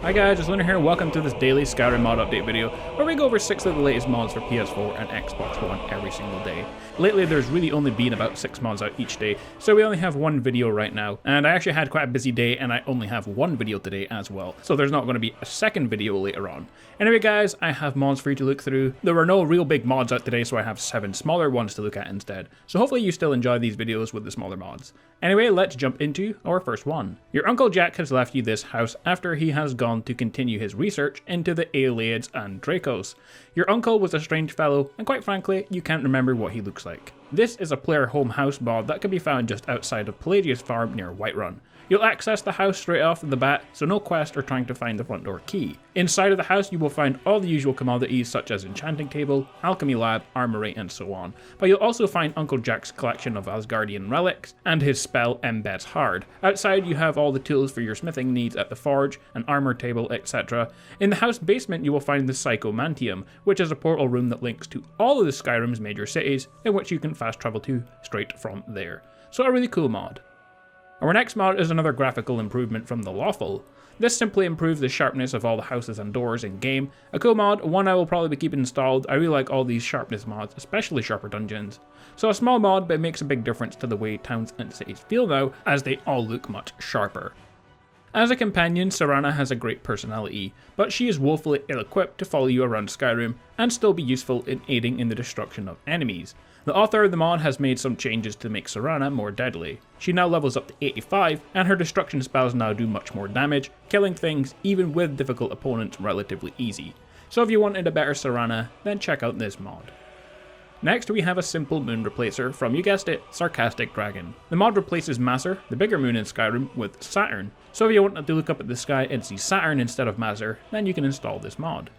Hi guys, it's Lunar here, welcome to this daily Skyrim mod update video, where we go over 6 of the latest mods for PS4 and Xbox One every single day. Lately there's really only been about 6 mods out each day, so we only have one video right now, and I actually had quite a busy day and I only have one video today as well, so there's not going to be a second video later on. Anyway guys, I have mods for you to look through. There were no real big mods out today, so I have 7 smaller ones to look at instead, so hopefully you still enjoy these videos with the smaller mods. Anyway, let's jump into our first one. Your Uncle Jack has left you this house after he has gone to continue his research into the Aeolids and Dracos. Your uncle was a strange fellow, and quite frankly, you can't remember what he looks like. This is a player home house mod that can be found just outside of Pelagia's farm near Whiterun. You'll access the house straight off the bat, so no quest or trying to find the front door key. Inside of the house you will find all the usual commodities such as enchanting table, alchemy lab, armory and so on, but you'll also find Uncle Jack's collection of Asgardian relics and his spell Embed's Hard. Outside you have all the tools for your smithing needs at the forge, an armor table, etc. In the house basement you will find the Psychomantium, which is a portal room that links to all of the Skyrim's major cities, in which you can fast travel to straight from there. So a really cool mod. Our next mod is another graphical improvement from the Lawful. This simply improves the sharpness of all the houses and doors in game. A cool mod, one I will probably be keeping installed. I really like all these sharpness mods, especially sharper dungeons. So a small mod, but it makes a big difference to the way towns and cities feel now, as they all look much sharper. As a companion, Cerana has a great personality, but she is woefully ill-equipped to follow you around Skyrim and still be useful in aiding in the destruction of enemies. The author of the mod has made some changes to make Cerana more deadly. She now levels up to 85, and her destruction spells now do much more damage, killing things even with difficult opponents relatively easy. So if you wanted a better Cerana, then check out this mod. Next we have a simple moon replacer from, you guessed it, Sarcastic Dragon. The mod replaces Masser, the bigger moon in Skyrim, with Saturn. So if you want to look up at the sky and see Saturn instead of Masser, then you can install this mod.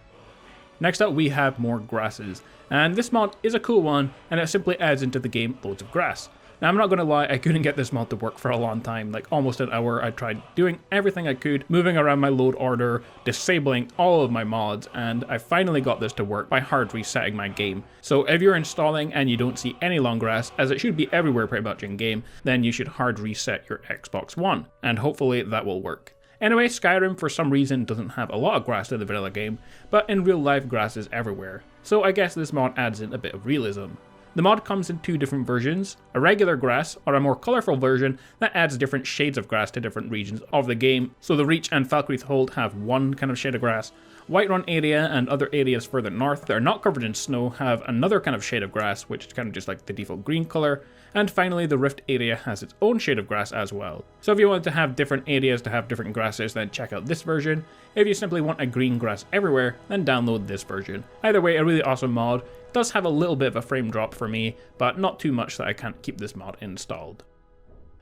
Next up we have more grasses, and this mod is a cool one, and it simply adds into the game loads of grass. Now I'm not going to lie, I couldn't get this mod to work for a long time, like almost an hour. I tried doing everything I could, moving around my load order, disabling all of my mods, and I finally got this to work by hard resetting my game. So if you're installing and you don't see any long grass, as it should be everywhere pretty much in game, then you should hard reset your Xbox One, and hopefully that will work. Anyway, Skyrim for some reason doesn't have a lot of grass in the vanilla game, but in real life grass is everywhere, so I guess this mod adds in a bit of realism. The mod comes in 2 different versions, a regular grass or a more colourful version that adds different shades of grass to different regions of the game. So the Reach and Falkreath Hold have one kind of shade of grass, Whiterun area and other areas further north that are not covered in snow have another kind of shade of grass, which is kind of just like the default green colour, and finally the Rift area has its own shade of grass as well. So if you want to have different areas to have different grasses, then check out this version. If you simply want a green grass everywhere, then download this version. Either way, a really awesome mod. It does have a little bit of a frame drop for me, but not too much that I can't keep this mod installed.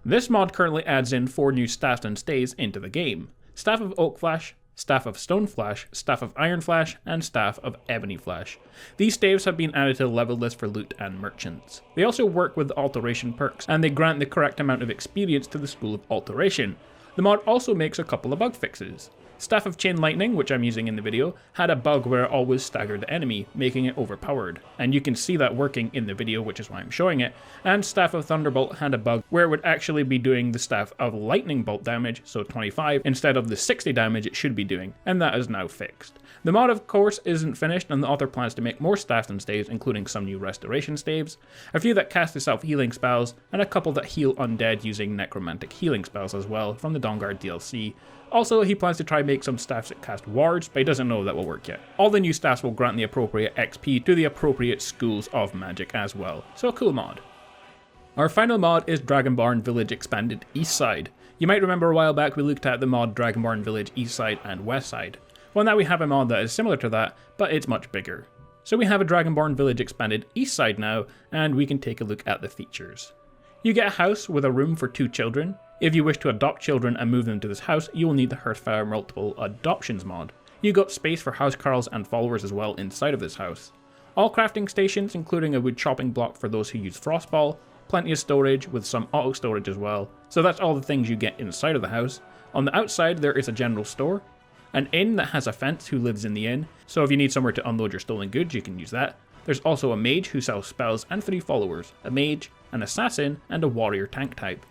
This mod currently adds in 4 new staffs and staves into the game. Staff of Oak Flash, Staff of Stone Flash, Staff of Iron Flash, and Staff of Ebony Flash. These staves have been added to the level list for loot and merchants. They also work with the alteration perks, and they grant the correct amount of experience to the School of Alteration. The mod also makes a couple of bug fixes. Staff of Chain Lightning, which I'm using in the video, had a bug where it always staggered the enemy, making it overpowered. And you can see that working in the video, which is why I'm showing it. And Staff of Thunderbolt had a bug where it would actually be doing the Staff of Lightning Bolt damage, so 25, instead of the 60 damage it should be doing, and that is now fixed. The mod of course isn't finished, and the author plans to make more staffs and staves, including some new restoration staves, a few that cast the self-healing spells, and a couple that heal undead using necromantic healing spells as well from the Dawnguard DLC. Also, he plans to try and make some staffs that cast wards, but he doesn't know that will work yet. All the new staffs will grant the appropriate XP to the appropriate schools of magic as well, so a cool mod. Our final mod is Dragonborn Village Expanded Eastside. You might remember a while back we looked at the mod Dragonborn Village Eastside and Westside. Well, now we have a mod that is similar to that, but it's much bigger. So we have a Dragonborn Village Expanded Eastside now, and we can take a look at the features. You get a house with a room for 2 children. If you wish to adopt children and move them to this house, you will need the Hearthfire Multiple Adoptions mod. You got space for housecarls and followers as well inside of this house. All crafting stations, including a wood chopping block for those who use Frostball, plenty of storage with some auto storage as well. So that's all the things you get inside of the house. On the outside there is a general store, an inn that has a fence who lives in the inn, so if you need somewhere to unload your stolen goods you can use that. There's also a mage who sells spells and 3 followers, a mage, an assassin, and a warrior tank type.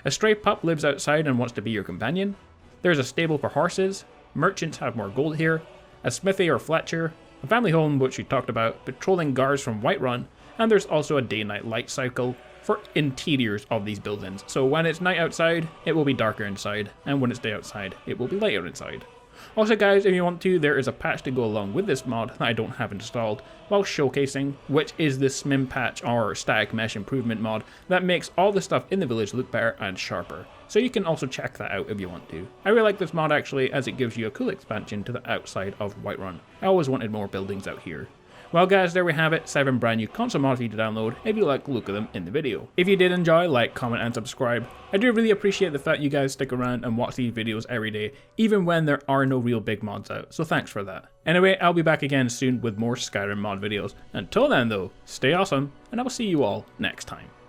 A stray pup lives outside and wants to be your companion. There's a stable for horses, merchants have more gold here, a smithy or Fletcher, a family home which we talked about, patrolling guards from Whiterun, and there's also a day-night light cycle for interiors of these buildings. So when it's night outside, it will be darker inside, and when it's day outside, it will be lighter inside. Also guys, if you want to, there is a patch to go along with this mod that I don't have installed while showcasing, which is the SMIM patch or static mesh improvement mod that makes all the stuff in the village look better and sharper. So you can also check that out if you want to. I really like this mod actually, as it gives you a cool expansion to the outside of Whiterun. I always wanted more buildings out here. Well guys, there we have it, 7 brand new console mods for you to download if you like the look of them in the video. If you did enjoy, like, comment and subscribe. I do really appreciate the fact you guys stick around and watch these videos every day, even when there are no real big mods out, so thanks for that. Anyway, I'll be back again soon with more Skyrim mod videos. Until then though, stay awesome, and I will see you all next time.